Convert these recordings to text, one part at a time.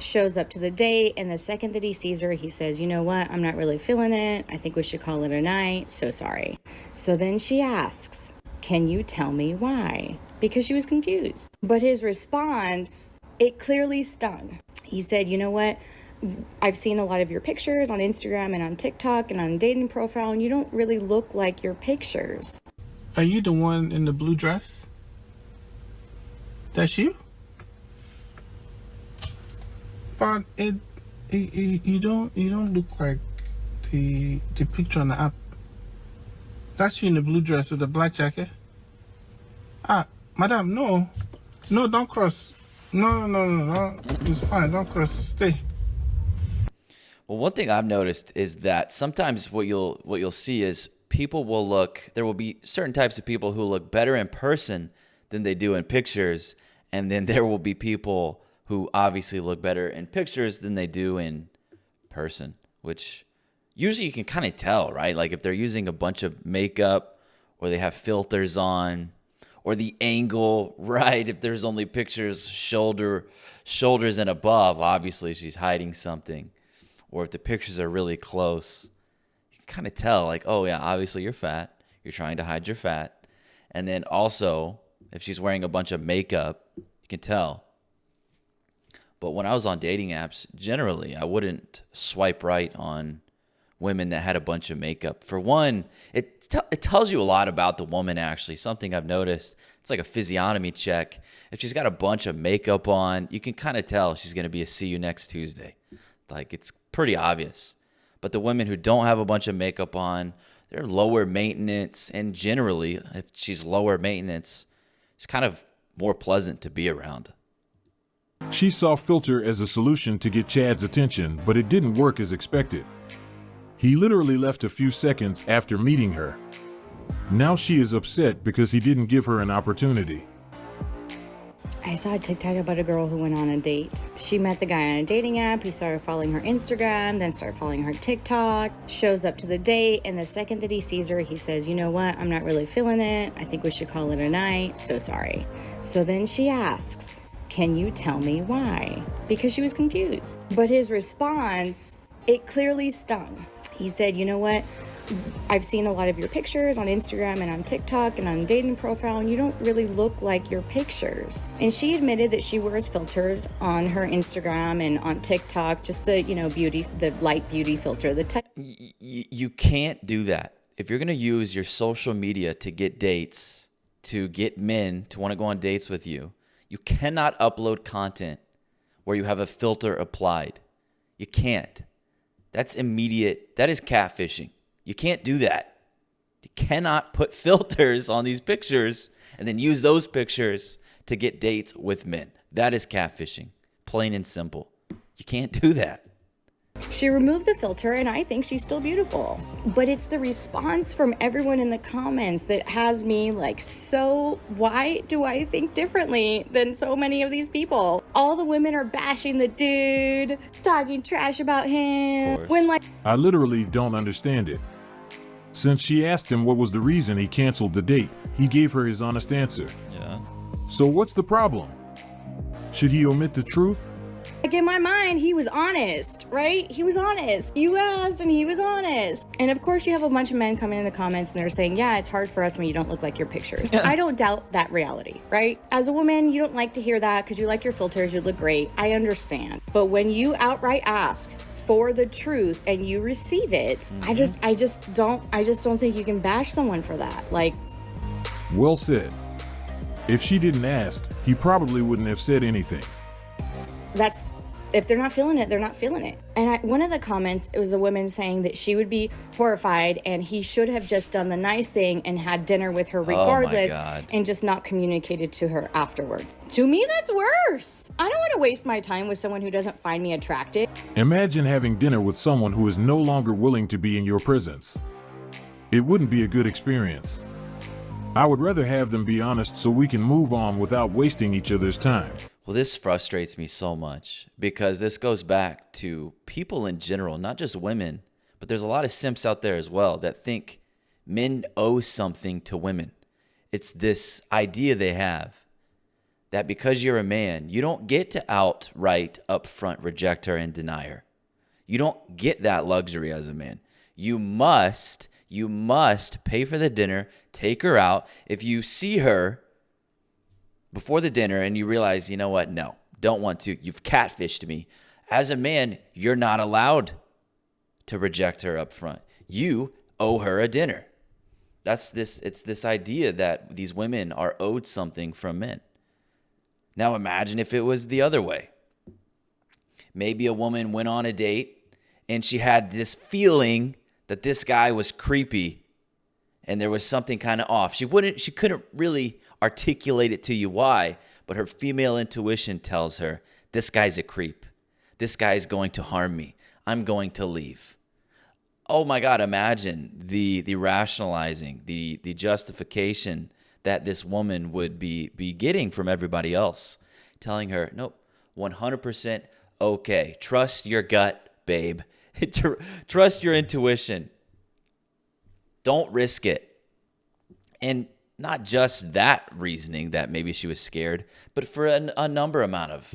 shows up to the date, and the second that he sees her, he says, you know what, I'm not really feeling it. I think we should call it a night. So sorry. So then she asks, can you tell me why? Because she was confused. But his response, it clearly stung. He said, you know what? I've seen a lot of your pictures on Instagram and on TikTok and on a dating profile, and you don't really look like your pictures. Are you the one in the blue dress? That's you? But you don't look like the picture on the app. That's you in the blue dress with the black jacket. Madam, no, don't cross. No. It's fine. Don't cross. Stay. Well, one thing I've noticed is that sometimes what you'll see is people will look. There will be certain types of people who look better in person than they do in pictures, and then there will be people who obviously look better in pictures than they do in person, which usually you can kind of tell, right? Like if they're using a bunch of makeup or they have filters on or the angle, right? If there's only pictures shoulders and above, obviously she's hiding something. Or if the pictures are really close, you can kind of tell like, oh yeah, obviously you're fat. You're trying to hide your fat. And then also if she's wearing a bunch of makeup, you can tell. But when I was on dating apps, generally, I wouldn't swipe right on women that had a bunch of makeup. For one, it tells you a lot about the woman, actually. Something I've noticed. It's like a physiognomy check. If she's got a bunch of makeup on, you can kind of tell she's going to be a see you next Tuesday. Like, it's pretty obvious. But the women who don't have a bunch of makeup on, they're lower maintenance. And generally, if she's lower maintenance, it's kind of more pleasant to be around. She saw filter as a solution to get Chad's attention, but it didn't work as expected. He literally left a few seconds after meeting her. Now she is upset because he didn't give her an opportunity. I saw a TikTok about a girl who went on a date. She met the guy on a dating app. He started following her Instagram, then started following her TikTok. Shows up to the date, and the second that he sees her, he says, you know what, I'm not really feeling it. I think we should call it a night. So sorry. So then she asks, can you tell me why? Because she was confused. But his response, it clearly stung. He said, you know what? I've seen a lot of your pictures on Instagram and on TikTok and on a dating profile, and you don't really look like your pictures. And she admitted that she wears filters on her Instagram and on TikTok, just the, beauty, the light beauty filter. You can't do that. If you're going to use your social media to get dates, to get men to want to go on dates with you, you cannot upload content where you have a filter applied. You can't. That's immediate. That is catfishing. You can't do that. You cannot put filters on these pictures and then use those pictures to get dates with men. That is catfishing. Plain and simple. You can't do that. She removed the filter, and I think she's still beautiful. But it's the response from everyone in the comments that has me like, so why do I think differently than so many of these people? All the women are bashing the dude, talking trash about him. I literally don't understand it. Since she asked him what was the reason he canceled the date, he gave her his honest answer. Yeah. So what's the problem? Should he omit the truth? Like, in my mind, he was honest, right? He was honest. You asked and he was honest. And of course you have a bunch of men coming in the comments and they're saying, yeah, it's hard for us when you don't look like your pictures. I don't doubt that reality, right? As a woman, you don't like to hear that because you like your filters, you look great. I understand. But when you outright ask for the truth and you receive it, I just don't think you can bash someone for that. Like, well said. If she didn't ask, he probably wouldn't have said anything. that's, if they're not feeling it, they're not feeling it. And one of the comments, it was a woman saying that she would be horrified and he should have just done the nice thing and had dinner with her regardless and just not communicated to her afterwards. To me, that's worse. I don't want to waste my time with someone who doesn't find me attractive. Imagine having dinner with someone who is no longer willing to be in your presence. It wouldn't be a good experience. I would rather have them be honest so we can move on without wasting each other's time. Well, this frustrates me so much because this goes back to people in general, not just women, but there's a lot of simps out there as well that think men owe something to women. It's this idea they have that because you're a man, you don't get to outright, upfront reject her and deny her. You don't get that luxury as a man. You must pay for the dinner, take her out. If you see her before the dinner and you realize, you know what, no, don't want to, you've catfished me. As a man, you're not allowed to reject her up front. You owe her a dinner. It's this idea that these women are owed something from men. Now imagine if it was the other way. Maybe a woman went on a date and she had this feeling that this guy was creepy and there was something kind of off. She couldn't really articulate it to you why, but her female intuition tells her, this guy's a creep. This guy's going to harm me. I'm going to leave. Oh my God, imagine the rationalizing, the justification that this woman would be getting from everybody else, telling her, nope, 100% okay. Trust your gut, babe. Trust your intuition. Don't risk it. And not just that reasoning that maybe she was scared, but for a number amount of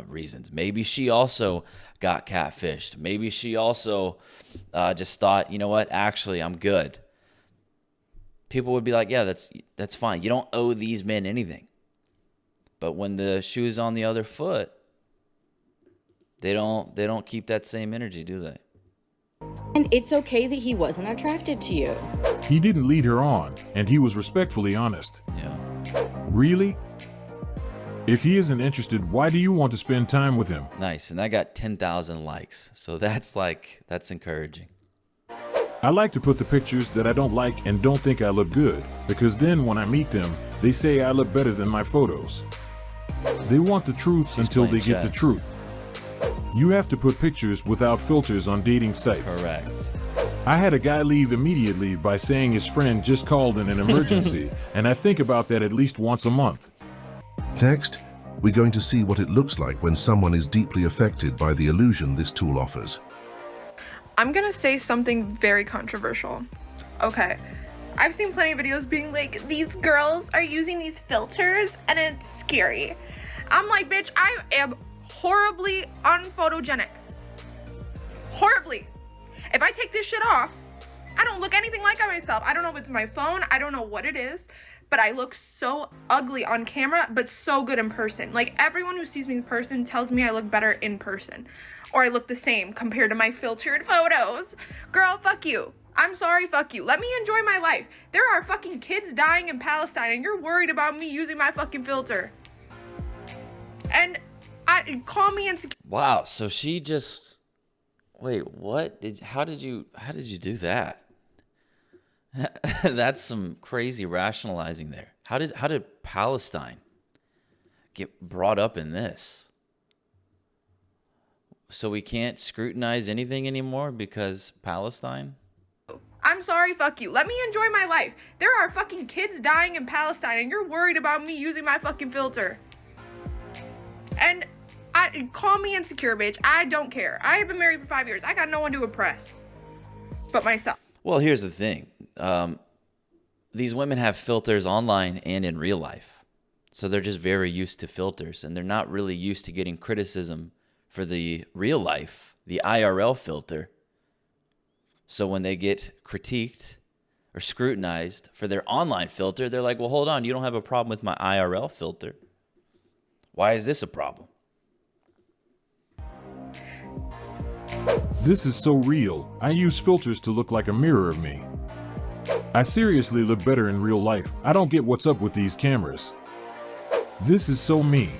reasons. Maybe she also got catfished. Maybe she also just thought, you know what, actually, I'm good. People would be like, yeah, that's fine. You don't owe these men anything. But when the shoe's on the other foot, they don't keep that same energy, do they? And it's okay that he wasn't attracted to you. He didn't lead her on, and he was respectfully honest. Yeah. Really? If he isn't interested, why do you want to spend time with him? Nice. And I got 10,000 likes. So that's encouraging. I like to put the pictures that I don't like and don't think I look good, because then when I meet them, they say I look better than my photos. They want the truth until they get the truth. You have to put pictures without filters on dating sites. Correct. I had a guy leave immediately by saying his friend just called in an emergency, and I think about that at least once a month. Next, we're going to see what it looks like when someone is deeply affected by the illusion this tool offers. I'm gonna say something very controversial. Okay, I've seen plenty of videos being like, these girls are using these filters and it's scary. I'm like, bitch, I am horribly unphotogenic. Horribly. If I take this shit off, I don't look anything like myself. I don't know if it's my phone, I don't know what it is, but I look so ugly on camera, but so good in person. Like, everyone who sees me in person tells me I look better in person, or I look the same compared to my filtered photos. Girl, fuck you. I'm sorry, fuck you. Let me enjoy my life. There are fucking kids dying in Palestine, and you're worried about me using my fucking filter. And call me insecure. Wow. So she just, wait, what? How did you do that? That's some crazy rationalizing there. How did Palestine get brought up in this? So we can't scrutinize anything anymore because Palestine? I'm sorry, fuck you. Let me enjoy my life. There are fucking kids dying in Palestine, and you're worried about me using my fucking filter. And call me insecure, bitch. I don't care. I have been married for 5 years. I got no one to impress but myself. Well, here's the thing. These women have filters online and in real life. So they're just very used to filters, and they're not really used to getting criticism for the real life, the IRL filter. So when they get critiqued or scrutinized for their online filter, they're like, well, hold on, you don't have a problem with my IRL filter. Why is this a problem? This is so real. I use filters to look like a mirror of me. I seriously look better in real life. I don't get what's up with these cameras. This is so me.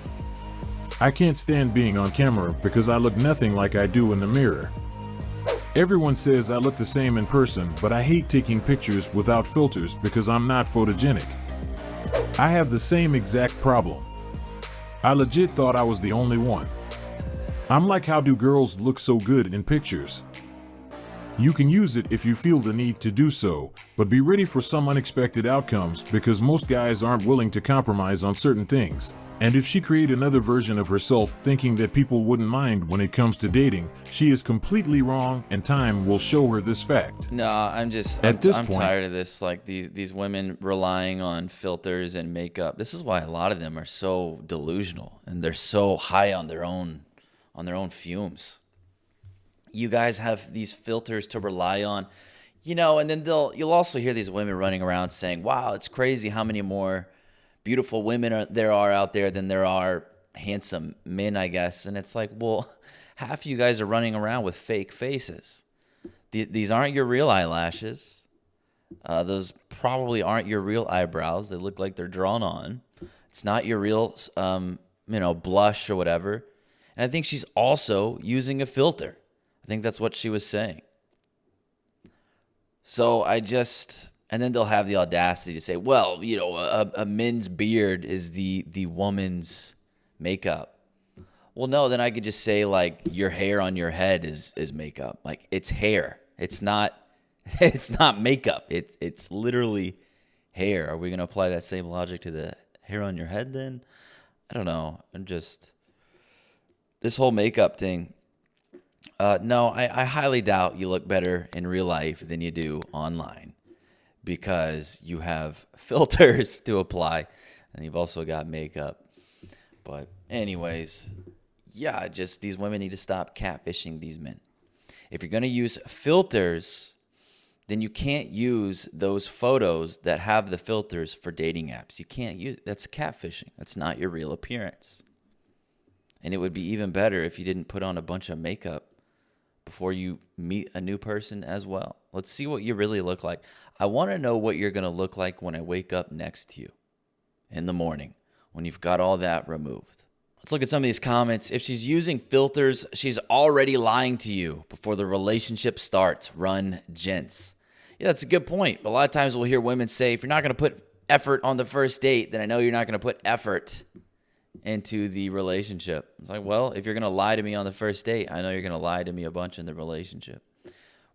I can't stand being on camera because I look nothing like I do in the mirror. Everyone says I look the same in person, but I hate taking pictures without filters because I'm not photogenic. I have the same exact problem. I legit thought I was the only one. I'm like, how do girls look so good in pictures? You can use it if you feel the need to do so, but be ready for some unexpected outcomes because most guys aren't willing to compromise on certain things. And if she created another version of herself thinking that people wouldn't mind when it comes to dating, she is completely wrong, and time will show her this fact. No, I'm tired of this. Like these women relying on filters and makeup. This is why a lot of them are so delusional and they're so high on their own fumes. You guys have these filters to rely on, you know, and then you'll also hear these women running around saying, "Wow, it's crazy how many more beautiful women there are out there than there are handsome men," I guess. And it's like, well, half of you guys are running around with fake faces. These aren't your real eyelashes. Those probably aren't your real eyebrows. They look like they're drawn on. It's not your real, blush or whatever. And I think she's also using a filter. I think that's what she was saying. So and then they'll have the audacity to say, well, you know, a men's beard is the woman's makeup. Well, no, then I could just say, like, your hair on your head is makeup. Like, it's hair. It's not makeup. It's literally hair. Are we going to apply that same logic to the hair on your head then? I don't know. This whole makeup thing. No, I highly doubt you look better in real life than you do online, because you have filters to apply and you've also got makeup. But anyways, yeah, just these women need to stop catfishing these men. If you're going to use filters, then you can't use those photos that have the filters for dating apps. You can't use it. That's catfishing. That's not your real appearance. And it would be even better if you didn't put on a bunch of makeup before you meet a new person as well. Let's see what you really look like. I want to know what you're going to look like when I wake up next to you in the morning, when you've got all that removed. Let's look at some of these comments. If she's using filters, she's already lying to you before the relationship starts. Run, gents. Yeah, that's a good point. A lot of times we'll hear women say, if you're not going to put effort on the first date, then I know you're not going to put effort into the relationship. It's like, well, if you're going to lie to me on the first date, I know you're going to lie to me a bunch in the relationship.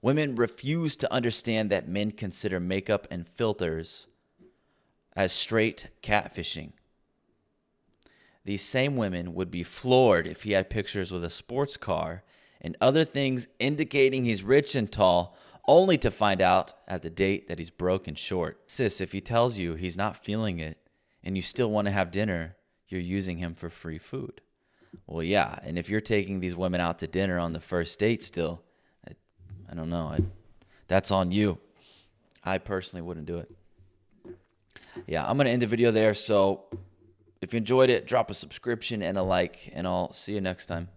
Women refuse to understand that men consider makeup and filters as straight catfishing. These same women would be floored if he had pictures with a sports car and other things indicating he's rich and tall, only to find out at the date that he's broke and short. Sis, if he tells you he's not feeling it and you still want to have dinner, you're using him for free food. Well, yeah, and if you're taking these women out to dinner on the first date still, I don't know. That's on you. I personally wouldn't do it. Yeah, I'm going to end the video there. So if you enjoyed it, drop a subscription and a like, and I'll see you next time.